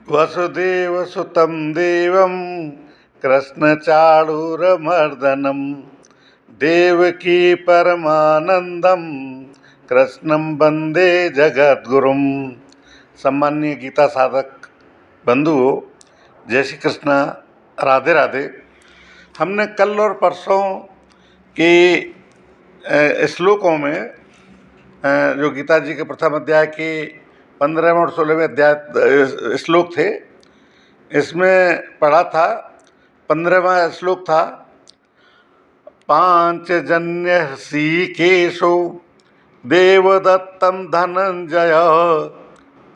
वसुदेवसुतं देवं कृष्णचाणूरमर्दनं देवकी परमानंदम कृष्णं वंदे जगद्गुरुम। सम्माननीय गीता साधक बंधुओं, जय श्री कृष्ण, राधे राधे। हमने कल और परसों के श्लोकों में जो गीता जी के प्रथम अध्याय के 15वें और 16वें अध्याय श्लोक थे, इसमें पढ़ा था। 15वां श्लोक था, पांचजन्य ऋषिकेशो देवदत्तं धनंजय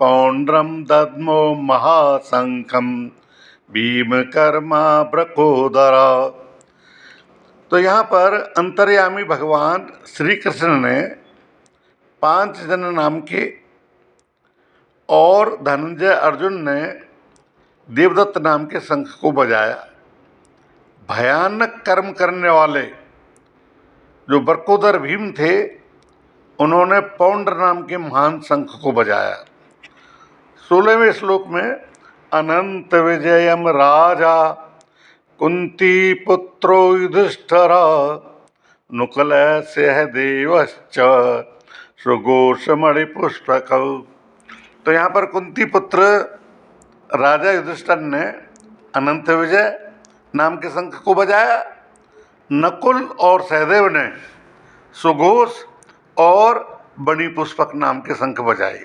पौंड्रम दद्मो महाशंखम भीमकर्मा ब्रकोदर। तो यहाँ पर अंतर्यामी भगवान श्री कृष्ण ने पांचजन नाम के और धनंजय अर्जुन ने देवदत्त नाम के शंख को बजाया। भयानक कर्म करने वाले जो बरकोदर भीम थे, उन्होंने पौंड्र नाम के महान शंख को बजाया। 16वें श्लोक में अनंत विजयम राजा कुंती पुत्रो युधिष्ठिर नुकुलः सहदेवश्च सुघोषमणि पुष्पक। तो यहाँ पर कुंती पुत्र राजा युधिष्ठिर ने अनंत विजय नाम के शंख को बजाया। नकुल और सहदेव ने सुघोष और बणि पुष्पक नाम के शंख बजाए।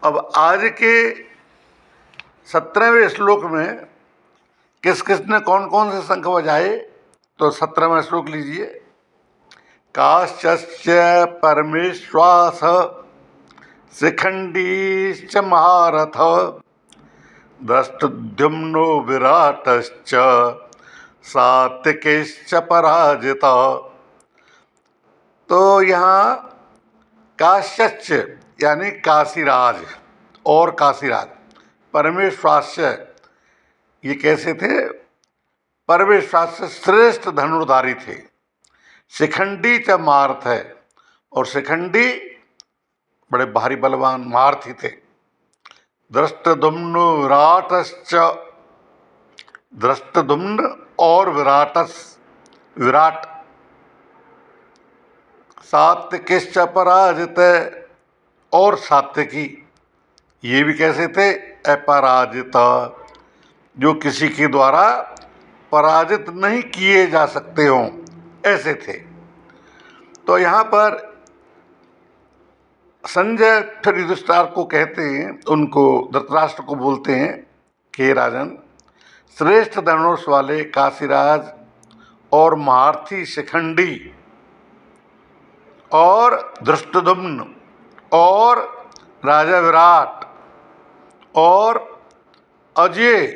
अब आज के 17वें श्लोक में किस किस ने कौन कौन से शंख बजाए, तो 17वां श्लोक लीजिए। काश्चस्य परमेश्वास शिखंडीश्च महारथ दृष्टद्युम्नो विराटश्च सात्विकेश्च पराजिता। तो यहाँ काश्यश्च यानी काशीराज और काशीराज, परमेश्वास्य ये कैसे थे? परमेश्वास्य श्रेष्ठ धनुर्धारी थे। शिखंडी च महारथ है, और शिखंडी बड़े भारी बलवान महारथी थे। दृष्टद्युम्न विराटश्च, दृष्टद्युम्न और विराट सात्विकिश्च पराजित, और सात्विकी ये भी कैसे थे? अपराजिता, जो किसी के द्वारा पराजित नहीं किए जा सकते हों, ऐसे थे। तो यहाँ पर संजय फिर युधिष्ठिर को कहते हैं, उनको धृतराष्ट्र को बोलते हैं कि राजन, श्रेष्ठ धनुष वाले काशीराज और महारथी शिखंडी और धृष्टद्युम्न और राजा विराट और अजय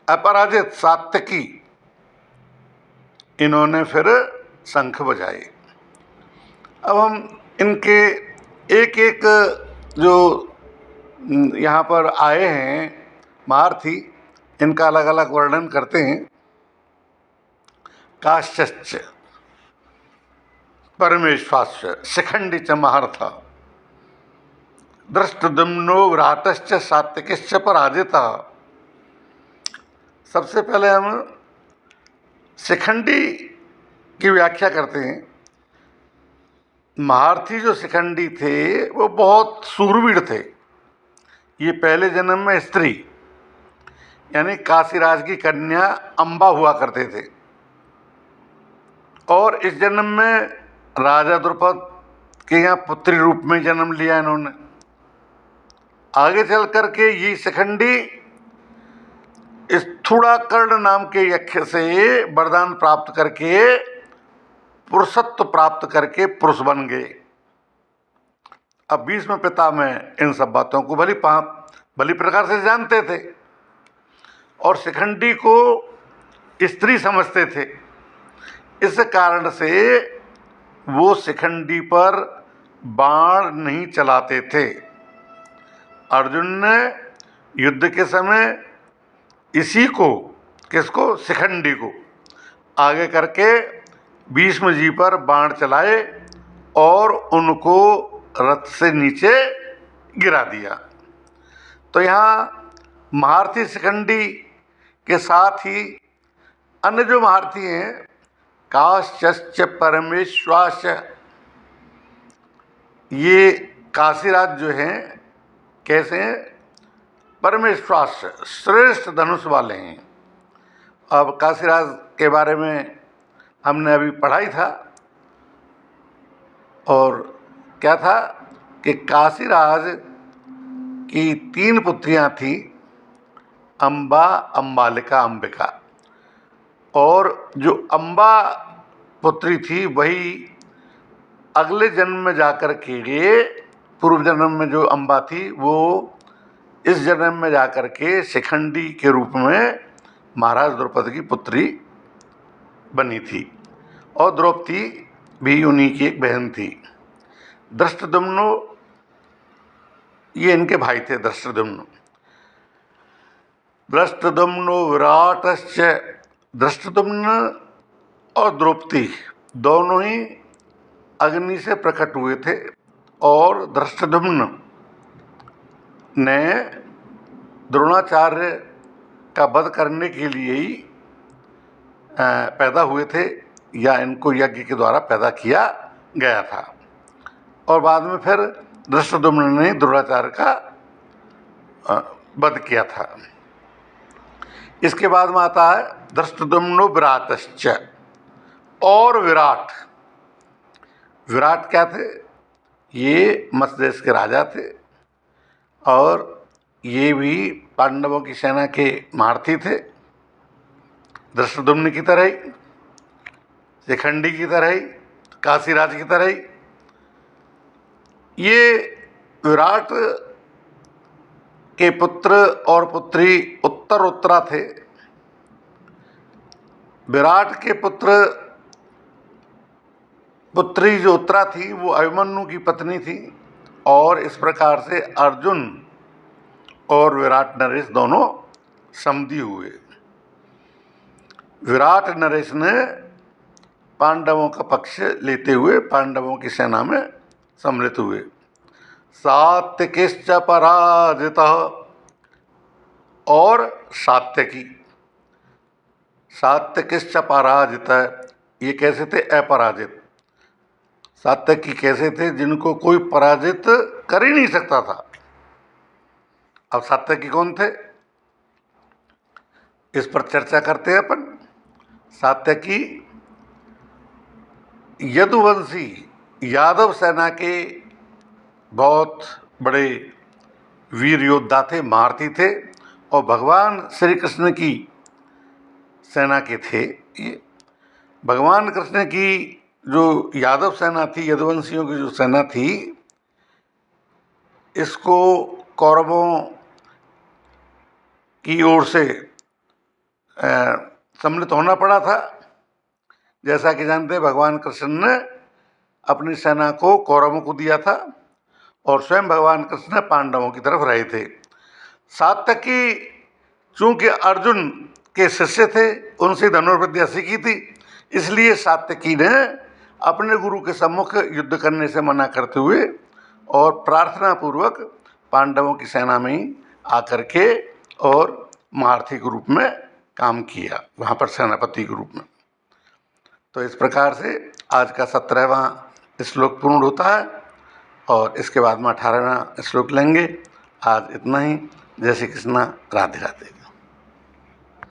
अपराजित सात्विकी, इन्होंने फिर शंख बजाए। अब हम इनके एक एक जो यहाँ पर आए हैं महारथी, इनका अलग अलग वर्णन करते हैं। काश्यश्च परमेश्वास्य शिखंडी च महारथ दृष्टद्युम्नो विराटश्च सात्विकिश्च पराजिता। सबसे पहले हम शिखंडी की व्याख्या करते हैं। महारथी जो शिखंडी थे वो बहुत सूरवीर थे। ये पहले जन्म में स्त्री यानी काशीराज की कन्या अंबा हुआ करते थे, और इस जन्म में राजा द्रुपद के यहाँ पुत्री रूप में जन्म लिया इन्होंने। आगे चल करके ये शिखंडी स्थूणाकर्ण नाम के यक्ष से वरदान प्राप्त करके पुरुषत्व प्राप्त करके पुरुष बन गए। अब भीष्म पितामह इन सब बातों को भली प्रकार से जानते थे और शिखंडी को स्त्री समझते थे। इस कारण से वो शिखंडी पर बाण नहीं चलाते थे। अर्जुन ने युद्ध के समय इसी को, किसको? शिखंडी को आगे करके भीष्म जी पर बाण चलाए और उनको रथ से नीचे गिरा दिया। तो यहाँ महारथी शिखंडी के साथ ही अन्य जो महारथी हैं, काश्च परमेश्वास, ये काशीराज जो हैं कैसे हैं? परमेश्वास, श्रेष्ठ धनुष वाले हैं। अब काशीराज के बारे में हमने अभी पढ़ा ही था, और क्या था कि काशीराज की 3 पुत्रियां थी, अम्बा, अम्बालिका, अंबिका। और जो अम्बा पुत्री थी वही अगले जन्म में जाकर के, पूर्व जन्म में जो अम्बा थी वो इस जन्म में जाकर के शिखंडी के रूप में महाराज द्रौपदी की पुत्री बनी थी, और द्रौपदी भी उन्हीं की एक बहन थी। धृष्टद्युम्न, ये इनके भाई थे धृष्टद्युम्न। धृष्टद्युम्न विराटश्च, धृष्टद्युम्न और द्रौपदी दोनों ही अग्नि से प्रकट हुए थे, और धृष्टद्युम्न ने द्रोणाचार्य का वध करने के लिए ही पैदा हुए थे, या इनको यज्ञ के द्वारा पैदा किया गया था। और बाद में फिर धृष्टद्युम्न ने द्रोणाचार्य का वध किया था। इसके बाद में आता है धृष्टद्युम्नो विराटश्च, और विराट। विराट क्या थे? ये मत्स्य देश के राजा थे, और ये भी पांडवों की सेना के महारथी थे, धृष्टद्युम्न की तरह ही, शिखंडी की तरह ही, काशीराज की तरह ही। ये विराट के पुत्र और पुत्री उत्तरा थे। विराट के पुत्री जो उत्तरा थी वो अभिमन्यु की पत्नी थी, और इस प्रकार से अर्जुन और विराट नरेश दोनों समधी हुए। विराट नरेश ने पांडवों का पक्ष लेते हुए पांडवों की सेना में सम्मिलित हुए। सात्यकिश्च पराजितः, और सात्यकी। सात्यकिश्च पराजितः, ये कैसे थे? अपराजित। सात्यकी कैसे थे? जिनको कोई पराजित कर ही नहीं सकता था। अब सात्यकी कौन थे, इस पर चर्चा करते हैं अपन। सात्यकी यदुवंशी यादव सेना के बहुत बड़े वीर योद्धा थे, महारथी थे, और भगवान श्री कृष्ण की सेना के थे। ये भगवान कृष्ण की जो यादव सेना थी, यदुवंशियों की जो सेना थी, इसको कौरवों की ओर से सम्मिलित होना पड़ा था। जैसा कि जानते हैं, भगवान कृष्ण ने अपनी सेना को कौरवों को दिया था, और स्वयं भगवान कृष्ण पांडवों की तरफ रहे थे। सात्यकी चूंकि अर्जुन के शिष्य थे, उनसे धनुर्विद्या सीखी थी, इसलिए सात्यकी ने अपने गुरु के सम्मुख युद्ध करने से मना करते हुए और प्रार्थना पूर्वक पांडवों की सेना में ही आकर के और महारथी के रूप में काम किया, वहाँ पर सेनापति के रूप में। तो इस प्रकार से आज का 17वां श्लोक पूर्ण होता है, और इसके बाद में 18वां श्लोक लेंगे। आज इतना ही। जय श्री कृष्ण। राधे राधे।